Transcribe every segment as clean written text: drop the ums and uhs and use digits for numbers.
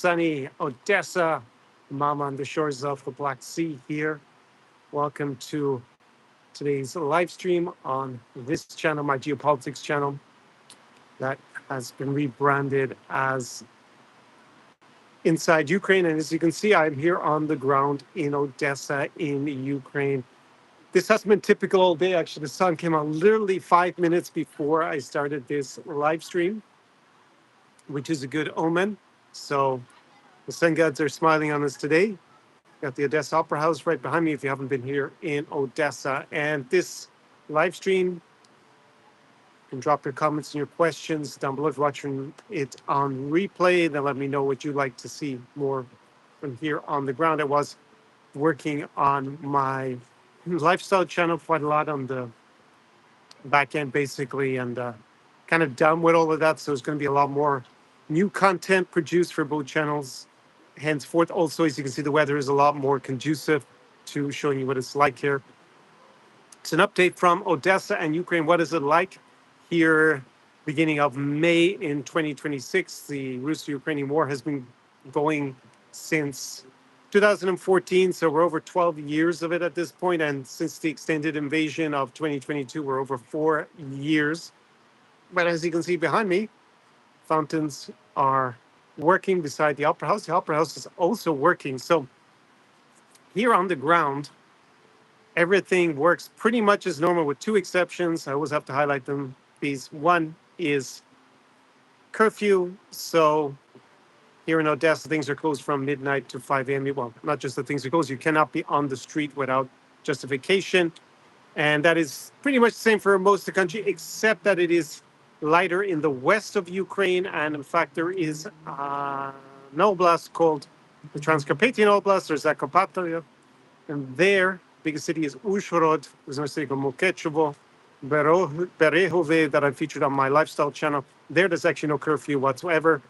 sunny Odessa. I'm on the shores of the Black Sea here. Welcome to today's live stream on this channel, my geopolitics channel, that has been rebranded as Inside Ukraine. And as you can see, I'm here on the ground in Odessa in Ukraine. This hasn't been typical all day. Actually, the sun came out literally 5 minutes before I started this live stream, which is a good omen. So the sun gods are smiling on us today. Got the Odessa Opera House right behind me if you haven't been here in Odessa. And this live stream, you can drop your comments and your questions down below if you're watching it on replay. Then let me know what you'd like to see more from here on the ground. I was working on my lifestyle channel quite a lot on the back end, basically, and kind of done with all of that. So there's going to be a lot more new content produced for both channels henceforth. Also, as you can see, the weather is a lot more conducive to showing you what it's like here. It's an update from Odessa and Ukraine. What is it like here beginning of May in 2026? The Russo-Ukrainian war has been going since 2014, so we're over 12 years of it at this point, and since the extended invasion of 2022, we're over 4 years. But as you can see behind me, fountains are working beside the Opera House. The Opera House is also working. So here on the ground, everything works pretty much as normal with two exceptions. I always have to highlight them. These one is curfew. So here in Odessa, things are closed from midnight to 5 a.m. Well, not just the things are closed. You cannot be on the street without justification. And that is pretty much the same for most of the country, except that it is lighter in the west of Ukraine. And in fact, there is an oblast called the Transcarpathian Oblast, or Zakarpattia. And there, biggest city is Uzhhorod. There's another city called Mukechevo, Berehove that I featured on my lifestyle channel. There's actually no curfew whatsoever.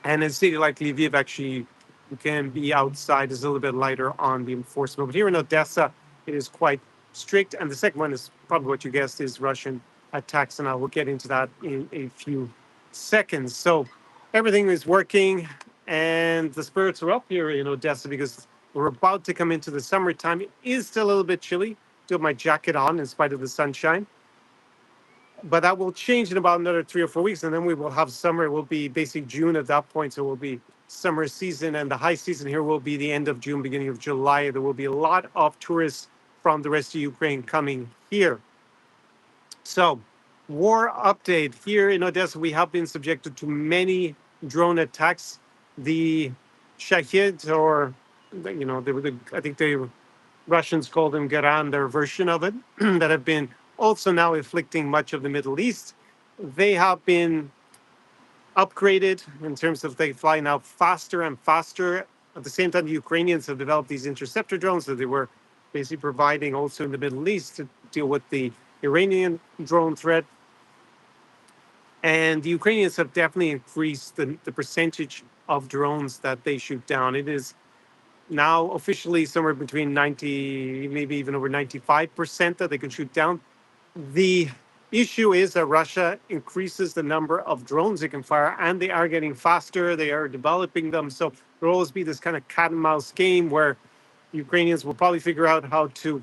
And in a city like Lviv, actually, you can be outside. It's a little bit lighter on the enforcement. But here in Odessa, it is quite strict. And the second one is probably what you guessed is Russian attacks. And I will get into that in a few seconds. So everything is working and the spirits are up here in Odessa because we're about to come into the summertime. It is still a little bit chilly. Do have my jacket on in spite of the sunshine. But that will change in about another 3 or 4 weeks, and then we will have summer. It will be basically June at that point, so it will be summer season, and the high season here will be the end of June, beginning of July. There will be a lot of tourists from the rest of Ukraine coming here. So, war update. Here in Odessa, we have been subjected to many drone attacks. The Shahid, or, I think the Russians call them Garan, their version of it, that have been also now afflicting much of the Middle East. They have been upgraded in terms of they fly now faster and faster. At the same time, the Ukrainians have developed these interceptor drones that they were basically providing also in the Middle East to deal with the Iranian drone threat. And the Ukrainians have definitely increased the percentage of drones that they shoot down. It is now officially somewhere between 90, maybe even over 95% that they can shoot down. The issue is that Russia increases the number of drones they can fire, and they are getting faster. They are developing them. So there will always be this kind of cat and mouse game where Ukrainians will probably figure out how to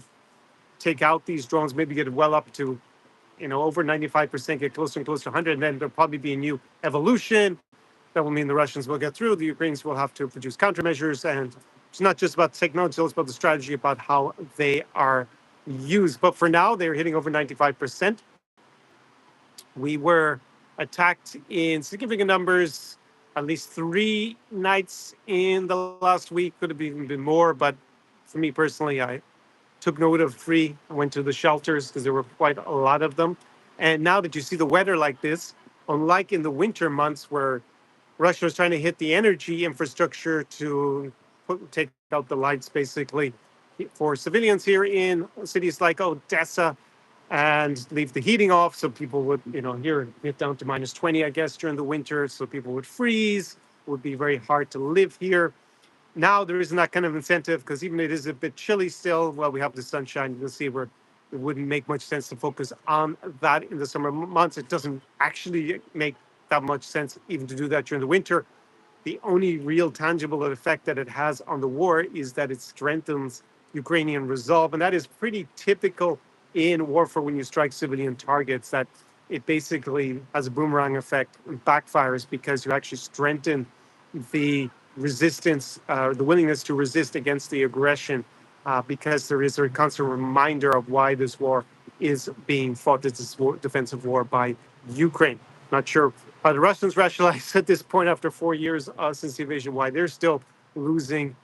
take out these drones, maybe get it well up to, over 95%, get closer and closer to 100, and then there'll probably be a new evolution. That will mean the Russians will get through. The Ukrainians will have to produce countermeasures, and it's not just about technology, it's about the strategy, about how they are used. But for now, they're hitting over 95%. We were attacked in significant numbers, at least 3 nights in the last week. Could have even been more, but for me personally, I took note of 3. I went to the shelters because there were quite a lot of them. And now that you see the weather like this, unlike in the winter months where Russia was trying to hit the energy infrastructure to take out the lights, basically, for civilians here in cities like Odessa, and leave the heating off, so people would, here get down to minus 20, I guess, during the winter, so people would freeze. It would be very hard to live here. Now there isn't that kind of incentive because even it is a bit chilly still. Well, we have the sunshine. You'll see where it wouldn't make much sense to focus on that in the summer months. It doesn't actually make that much sense even to do that during the winter. the only real tangible effect that it has on the war is that it strengthens Ukrainian resolve. And that is pretty typical in warfare when you strike civilian targets, that it basically has a boomerang effect and backfires because you actually strengthen the resistance, the willingness to resist against the aggression, because there is a constant reminder of why this war is being fought, this war, defensive war by Ukraine. Not sure how the Russians rationalize at this point after 4 years since the invasion why they're still losing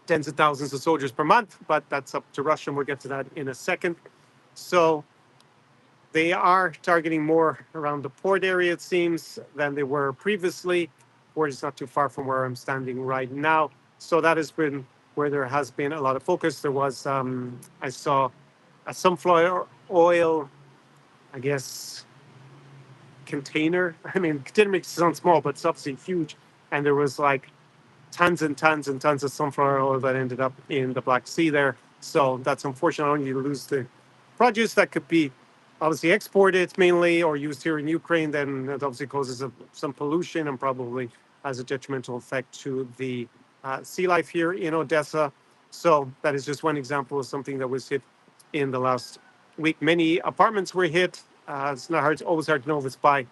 tens of thousands of soldiers per month, but that's up to Russia, and we'll get to that in a second. So they are targeting more around the port area, it seems, than they were previously. Port is not too far from where I'm standing right now. So that has been where there has been a lot of focus. There was, I saw a sunflower oil, I guess, container. I mean, container makes it sound small, but it's obviously huge. And there was like tons and tons and tons of sunflower oil that ended up in the Black Sea there. So that's unfortunate. Not only you lose the produce that could be obviously exported mainly or used here in Ukraine, then it obviously causes some pollution and probably has a detrimental effect to the sea life here in Odesa. So that is just one example of something that was hit in the last week. Many apartments were hit. It's not hard, always hard to know if it's by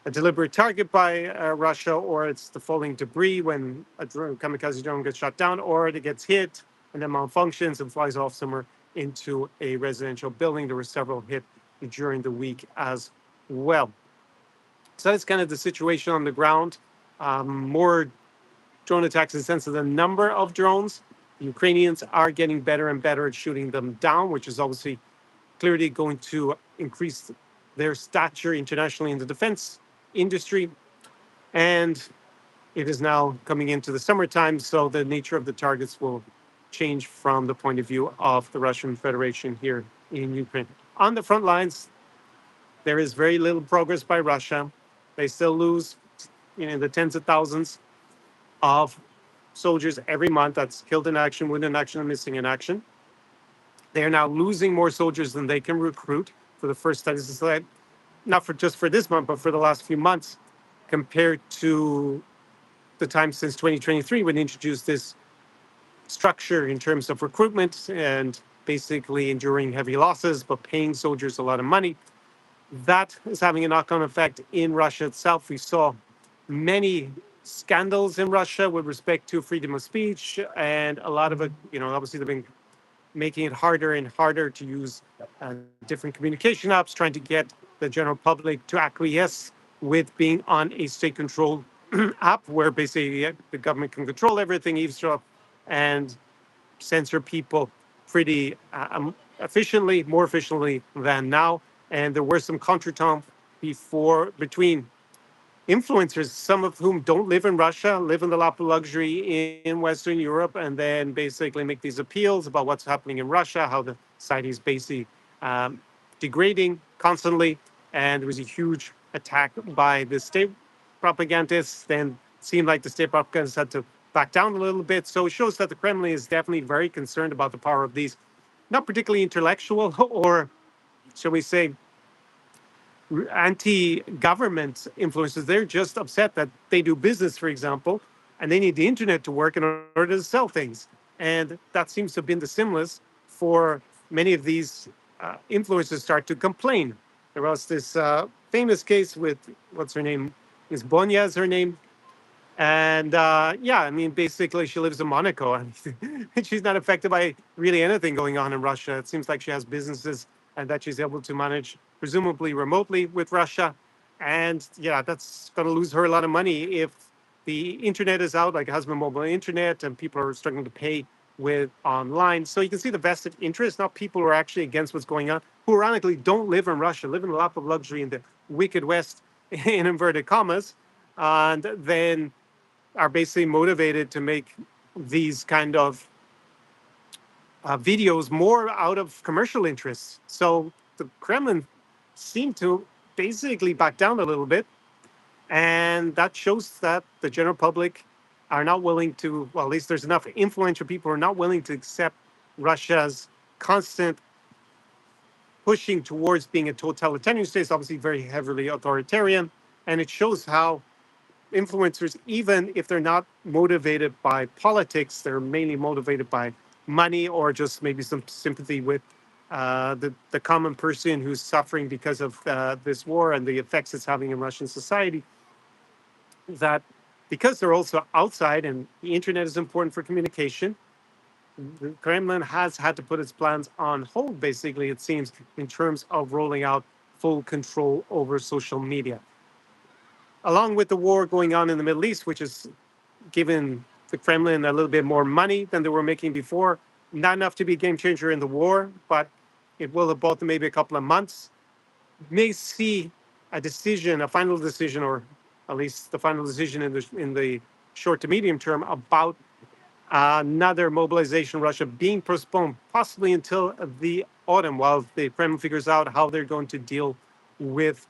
a deliberate target by Russia, or it's the falling debris when a kamikaze drone gets shot down, or it gets hit and then malfunctions and flies off somewhere into a residential building. There were several hit during the week as well. So that's kind of the situation on the ground. More drone attacks in the sense of the number of drones. The Ukrainians are getting better and better at shooting them down, which is obviously clearly going to increase their stature internationally in the defense industry. And it is now coming into the summertime, so the nature of the targets will change from the point of view of the Russian Federation here in Ukraine. On the front lines, there is very little progress by Russia. They still lose, the tens of thousands of soldiers every month that's killed in action, wounded in action, and missing in action. They are now losing more soldiers than they can recruit for the first time. This is like, not for just for this month, but for the last few months, compared to the time since 2023 when they introduced this structure in terms of recruitment and basically enduring heavy losses, but paying soldiers a lot of money. That is having a knock-on effect in Russia itself. We saw many scandals in Russia with respect to freedom of speech, and a lot of it, obviously they've been making it harder and harder to use different communication apps, trying to get the general public to acquiesce with being on a state-controlled app where basically the government can control everything, eavesdrop, and censor people pretty efficiently, more efficiently than now. And there were some contretemps between influencers, some of whom don't live in Russia, live in the lap of luxury in Western Europe, and then basically make these appeals about what's happening in Russia, how the society is basically degrading constantly. And there was a huge attack by the state propagandists. Then it seemed like the state propagandists had to back down a little bit. So it shows that the Kremlin is definitely very concerned about the power of these, not particularly intellectual or, shall we say, anti-government influences. They're just upset that they do business, for example, and they need the internet to work in order to sell things. And that seems to have been the stimulus for many of these influencers start to complain. There was this famous case with, what's her name? Is Bonya is her name? And yeah, I mean, basically, she lives in Monaco, and she's not affected by really anything going on in Russia. It seems like she has businesses and that she's able to manage, presumably remotely, with Russia. And yeah, that's going to lose her a lot of money if the internet is out, like it has been mobile internet, and people are struggling to pay with online. So you can see the vested interest, not people who are actually against what's going on, who ironically don't live in Russia, live in a lap of luxury in the wicked West, in inverted commas, and then are basically motivated to make these kind of videos more out of commercial interests. So the Kremlin seemed to basically back down a little bit. And that shows that the general public are not willing to, well, at least there's enough influential people who are not willing to accept Russia's constant pushing towards being a totalitarian state. It's obviously very heavily authoritarian. And it shows how influencers, even if they're not motivated by politics, they're mainly motivated by money or just maybe some sympathy with the common person who's suffering because of this war and the effects it's having in Russian society. That because they're also outside and the internet is important for communication, the Kremlin has had to put its plans on hold, basically, it seems, in terms of rolling out full control over social media. Along with the war going on in the Middle East, which has given the Kremlin a little bit more money than they were making before, not enough to be a game changer in the war, but it will have bought them maybe a couple of months. May see a decision, a final decision, or at least the final decision in the short to medium term about another mobilization in Russia being postponed, possibly until the autumn, while the Kremlin figures out how they're going to deal with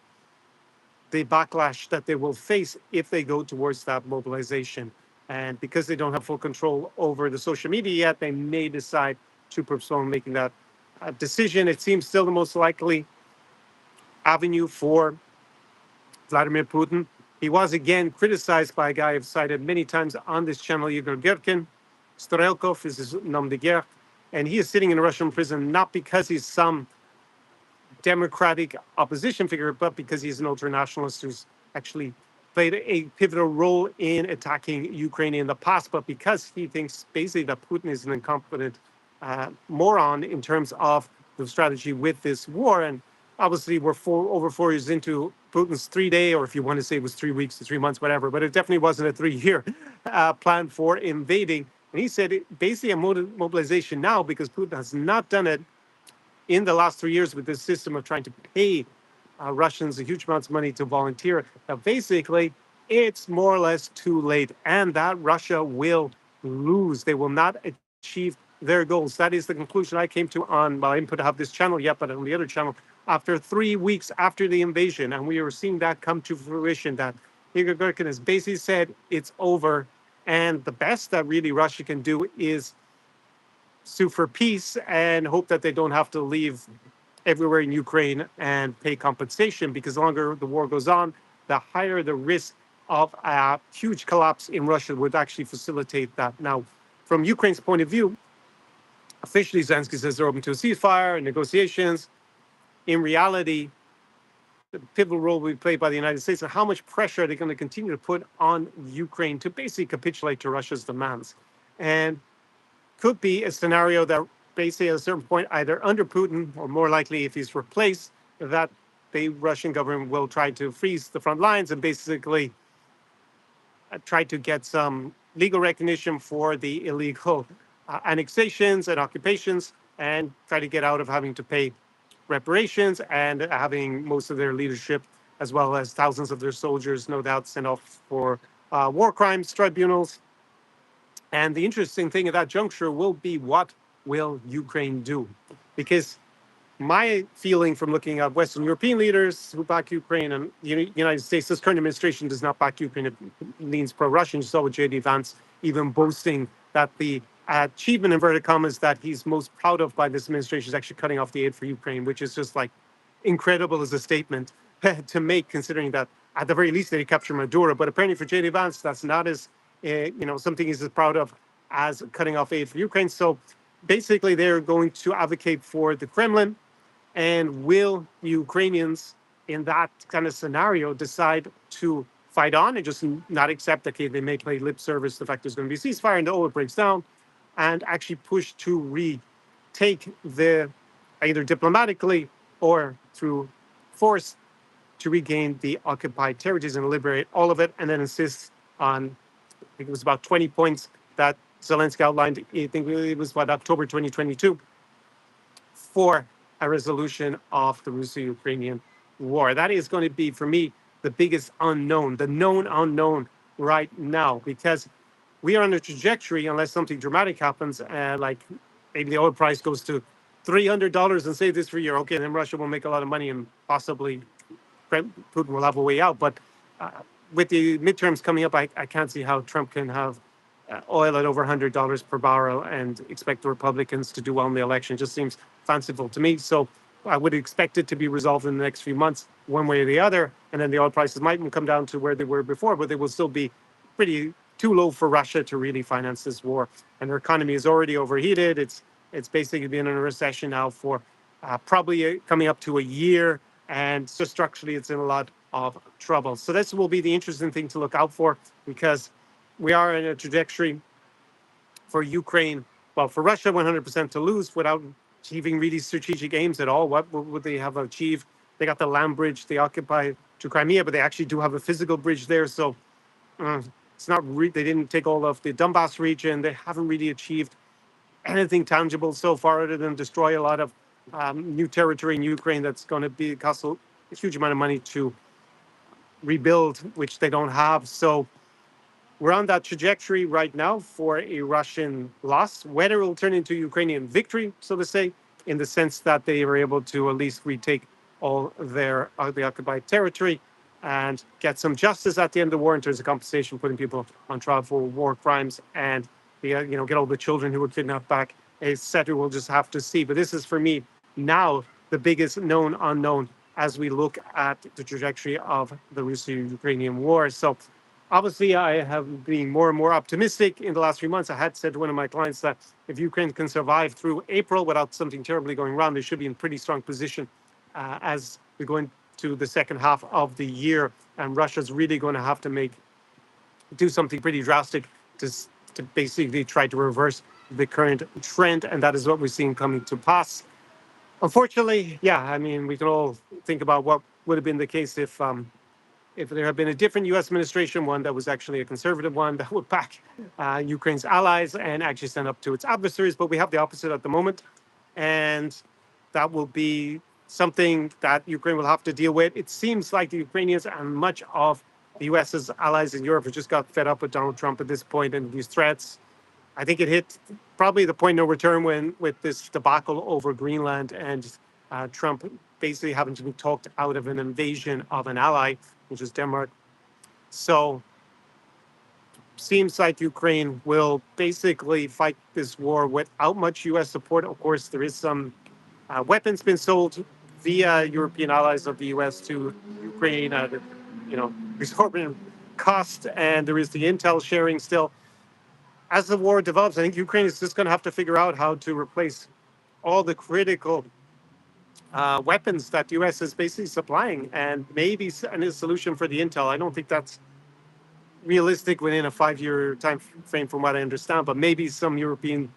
the backlash that they will face if they go towards that mobilization. And because they don't have full control over the social media yet, they may decide to postpone making that decision. It seems still the most likely avenue for Vladimir Putin. He was again criticized by a guy I've cited many times on this channel, Igor Girkin. Strelkov is his nom de guerre. And he is sitting in a Russian prison not because he's some democratic opposition figure, but because he's an ultranationalist who's actually played a pivotal role in attacking Ukraine in the past, but because he thinks basically that Putin is an incompetent moron in terms of the strategy with this war. And obviously, we're over 4 years into Putin's 3 day, or if you want to say it was 3 weeks to 3 months, whatever, but it definitely wasn't a 3 year plan for invading. And he said basically a mobilization now because Putin has not done it in the last 3 years with this system of trying to pay Russians a huge amounts of money to volunteer. Now, basically, it's more or less too late, and that Russia will lose. They will not achieve their goals. That is the conclusion I came to on, well, I didn't have this channel yet, but on the other channel, after 3 weeks after the invasion. And we are seeing that come to fruition, that Igor Girkin has basically said it's over. And the best that really Russia can do is sue for peace and hope that they don't have to leave everywhere in Ukraine and pay compensation, because the longer the war goes on, the higher the risk of a huge collapse in Russia would actually facilitate that. Now, from Ukraine's point of view, officially Zelensky says they're open to a ceasefire and negotiations. In reality, the pivotal role will be played by the United States, and how much pressure are they going to continue to put on Ukraine to basically capitulate to Russia's demands. And could be a scenario that basically at a certain point, either under Putin or more likely if he's replaced, that the Russian government will try to freeze the front lines and basically try to get some legal recognition for the illegal annexations and occupations and try to get out of having to pay reparations and having most of their leadership, as well as thousands of their soldiers, no doubt, sent off for war crimes tribunals. And the interesting thing at that juncture will be, what will Ukraine do? Because my feeling from looking at Western European leaders who back Ukraine and the United States, this current administration does not back Ukraine. It leans pro-Russian. You saw with J.D. Vance even boasting that the achievement, inverted commas, that he's most proud of by this administration is actually cutting off the aid for Ukraine, which is just like incredible as a statement to make, considering that at the very least they captured Maduro. But apparently for J.D. Vance, that's not as something he's as proud of as cutting off aid for Ukraine. So basically, they're going to advocate for the Kremlin. And will Ukrainians in that kind of scenario decide to fight on and just not accept that, okay, they may play lip service, the fact there's going to be a ceasefire and it breaks down, and actually push to retake the, either diplomatically or through force, to regain the occupied territories and liberate all of it, and then insist on, I think it was about 20 points that Zelensky outlined, I think it was about October 2022, for a resolution of the Russo-Ukrainian war. That is going to be, for me, the biggest unknown, the known unknown right now, because we are on a trajectory, unless something dramatic happens, like maybe the oil price goes to $300 and say this for a year, okay, then Russia will make a lot of money and possibly Putin will have a way out. But with the midterms coming up, I can't see how Trump can have oil at over $100 per barrel and expect the Republicans to do well in the election. It just seems fanciful to me. So I would expect it to be resolved in the next few months, one way or the other, and then the oil prices might come down to where they were before, but they will still be pretty too low for Russia to really finance this war. And their economy is already overheated. It's basically been in a recession now for probably coming up to a year, and so structurally, it's in a lot of trouble. So this will be the interesting thing to look out for, because we are in a trajectory for Ukraine, well, for Russia, 100% to lose without achieving really strategic aims at all. What would they have achieved? They got the land bridge, they occupy to Crimea, but they actually do have a physical bridge there. So it's not, they didn't take all of the Donbass region. They haven't really achieved anything tangible so far other than destroy a lot of new territory in Ukraine that's going to be cost a huge amount of money to rebuild, which they don't have. So we're on that trajectory right now for a Russian loss. Whether it will turn into Ukrainian victory, so to say, in the sense that they were able to at least retake all their the occupied territory and get some justice at the end of the war in terms of compensation, putting people on trial for war crimes, and get all the children who were kidnapped back, etc. We'll just have to see. But this is for me now the biggest known unknown as we look at the trajectory of the Russo-Ukrainian war. So obviously, I have been more and more optimistic in the last few months. I had said to one of my clients that if Ukraine can survive through April without something terribly going wrong, they should be in pretty strong position as we go into the second half of the year. And Russia's really going to have to do something pretty drastic to basically try to reverse the current trend. And that is what we're seeing coming to pass. Unfortunately, yeah, I mean, we can all think about what would have been the case if there had been a different U.S. administration, one that was actually a conservative one that would back Ukraine's allies and actually stand up to its adversaries. But we have the opposite at the moment. And that will be something that Ukraine will have to deal with. It seems like the Ukrainians and much of the U.S.'s allies in Europe have just got fed up with Donald Trump at this point and these threats. I think it hit probably the point of no return when with this debacle over Greenland and Trump basically having to be talked out of an invasion of an ally, which is Denmark. So seems like Ukraine will basically fight this war without much U.S. support. Of course, there is some weapons been sold via European allies of the U.S. to Ukraine at exorbitant cost, and there is the intel sharing still. As the war develops, I think Ukraine is just going to have to figure out how to replace all the critical weapons that the U.S. is basically supplying, and maybe a solution for the intel. I don't think that's realistic within a 5-year time frame, from what I understand. But maybe some Europeans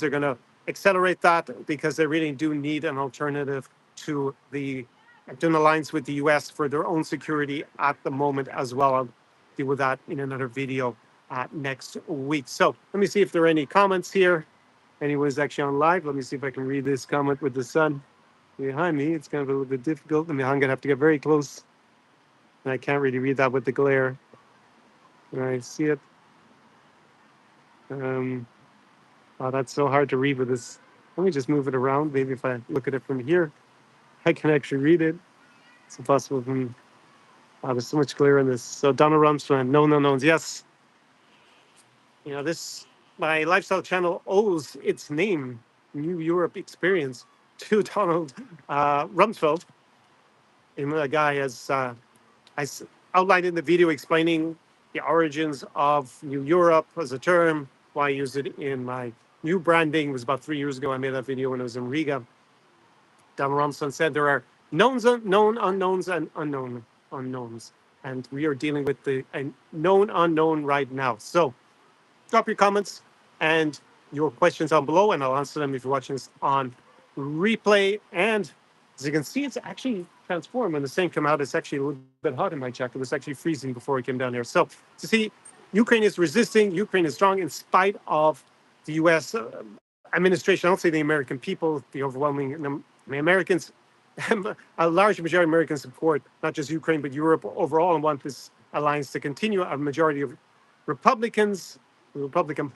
are going to accelerate that because they really do need an alternative to an alliance with the U.S. for their own security at the moment as well. I'll deal with that in another video next week. So let me see if there are any comments here. Anyone's actually on live. Let me see if I can read this comment with the sun behind me. It's kind of a little bit difficult. I'm going to have to get very close. And I can't really read that with the glare. I see it. Oh, that's so hard to read with this. Let me just move it around. Maybe if I look at it from here, I can actually read it. It's impossible from. Oh, there's so much glare in this. So Donald Rumsfeld, no knowns. Yes. My lifestyle channel owes its name, New Europe Experience, to Donald Rumsfeld. And the guy has I outlined in the video explaining the origins of New Europe as a term, why I use it in my new branding. It was about 3 years ago. I made that video when I was in Riga. Donald Rumsfeld said there are known unknowns, and unknown unknowns. And we are dealing with the known unknown right now. So drop your comments and your questions down below, and I'll answer them if you're watching this on replay. And as you can see, it's actually transformed. When the sun came out, it's actually a little bit hot in my jacket. It was actually freezing before we came down here. So to see, Ukraine is resisting. Ukraine is strong in spite of the U.S. Administration. I don't say the American people, the overwhelming Americans, a large majority of Americans support not just Ukraine, but Europe overall, and want this alliance to continue. A majority of Republicans, the Republican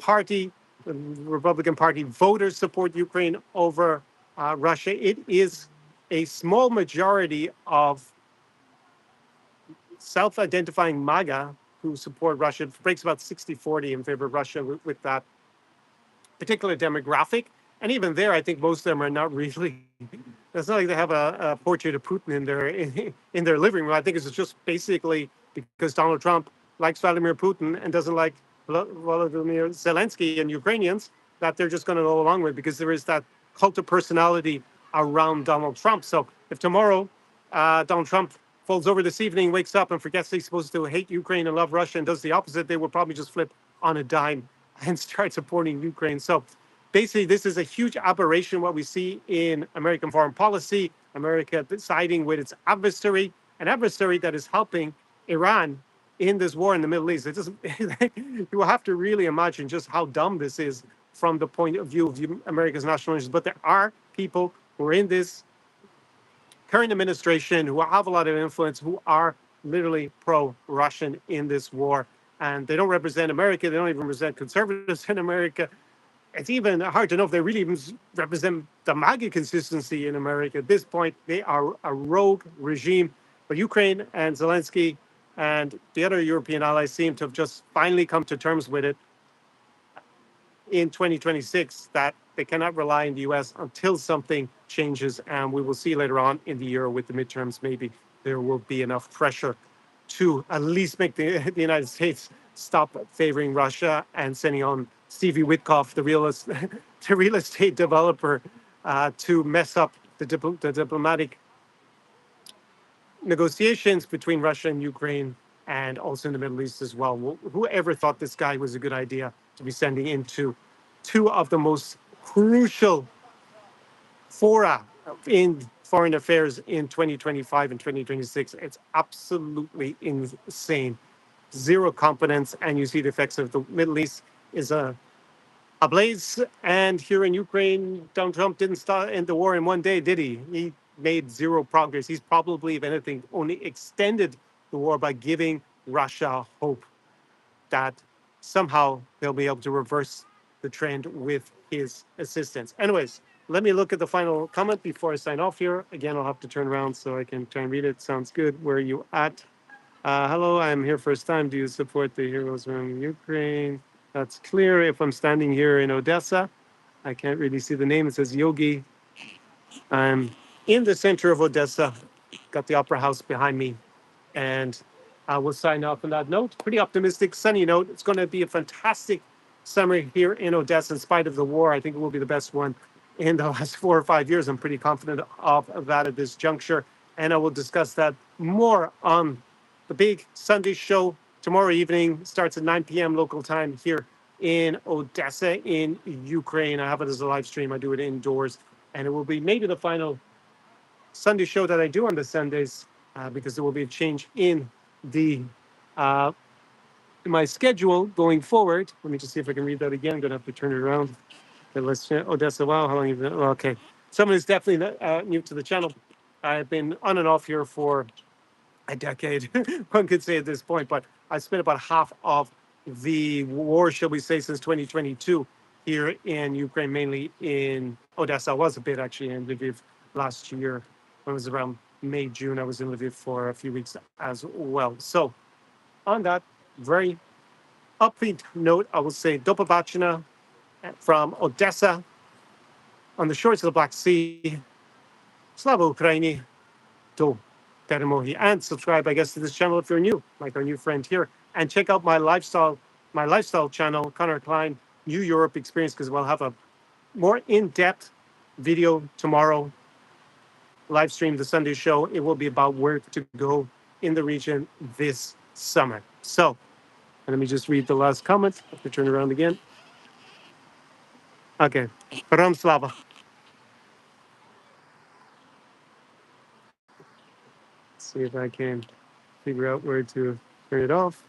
Party voters support Ukraine over Russia. It is a small majority of self-identifying MAGA who support Russia. It breaks about 60-40 in favor of Russia with that particular demographic. And even there, I think most of them are not really It's not like they have a portrait of Putin in their living room. I think it's just basically because Donald Trump likes Vladimir Putin and doesn't like Volodymyr Zelensky and Ukrainians, that they're just going to go along with, because there is that cult of personality around Donald Trump. So if tomorrow Donald Trump falls over this evening, wakes up and forgets he's supposed to hate Ukraine and love Russia and does the opposite, they will probably just flip on a dime and start supporting Ukraine. So basically, this is a huge aberration, what we see in American foreign policy, America siding with its adversary, an adversary that is helping Iran in this war in the Middle East. It doesn't, you will have to really imagine just how dumb this is from the point of view of America's national interests. But there are people who are in this current administration who have a lot of influence, who are literally pro-Russian in this war. And they don't represent America. They don't even represent conservatives in America. It's even hard to know if they really even represent the MAGA consistency in America. At this point, they are a rogue regime. But Ukraine and Zelensky and the other European allies seem to have just finally come to terms with it in 2026, that they cannot rely on the US until something changes. And we will see later on in the year with the midterms, maybe there will be enough pressure to at least make the United States stop favoring Russia and sending on Stevie Witkoff, the the real estate developer, to mess up the diplomatic negotiations between Russia and Ukraine, and also in the Middle East as well. Whoever thought this guy was a good idea to be sending into two of the most crucial fora in foreign affairs in 2025 and 2026? It's absolutely insane. Zero competence, and you see the effects of the Middle East is a blaze. And here in Ukraine, Donald Trump didn't start end the war in one day, did he? He made zero progress. He's probably, if anything, only extended the war by giving Russia hope that somehow they'll be able to reverse the trend with his assistance. Anyways, let me look at the final comment before I sign off here. Again, I'll have to turn around so I can try and read it. Sounds good. Where are you at? Hello, I'm here first time. Do you support the heroes from Ukraine? That's clear. If I'm standing here in Odessa, I can't really see the name. It says Yogi. I'm in the center of Odessa. Got the Opera House behind me. And I will sign off on that note. Pretty optimistic, sunny note. It's going to be a fantastic summer here in Odessa, in spite of the war. I think it will be the best one in the last 4 or 5 years. I'm pretty confident of that at this juncture. And I will discuss that more on the big Sunday show tomorrow evening. Starts at 9 p.m. local time here in Odessa in Ukraine. I have it as a live stream. I do it indoors. And it will be maybe the final Sunday show that I do on the Sundays, because there will be a change in the uh, my schedule going forward. Let me just see if I can read that again. I'm going to have to turn it around. Okay, let's Odessa. Wow, how long have you been? Okay, someone is definitely new to the channel. I've been on and off here for a decade, one could say at this point, but I spent about half of the war, shall we say, since 2022 here in Ukraine, mainly in Odessa. I was a bit actually in Lviv last year. When it was around May, June, I was in Lviv for a few weeks as well. So on that very upbeat note, I will say Dopabachina from Odessa on the shores of the Black Sea. Slava Ukraini. Do Termohi, and subscribe, I guess, to this channel if you're new, like our new friend here, and check out my lifestyle channel, Connor Klein New Europe Experience, because we'll have a more in-depth video tomorrow, live stream the Sunday show. It will be about where to go in the region this summer. So, and let me just read the last comment. I have to turn around again. Okay, Ram Slava. See if I can figure out where to turn it off.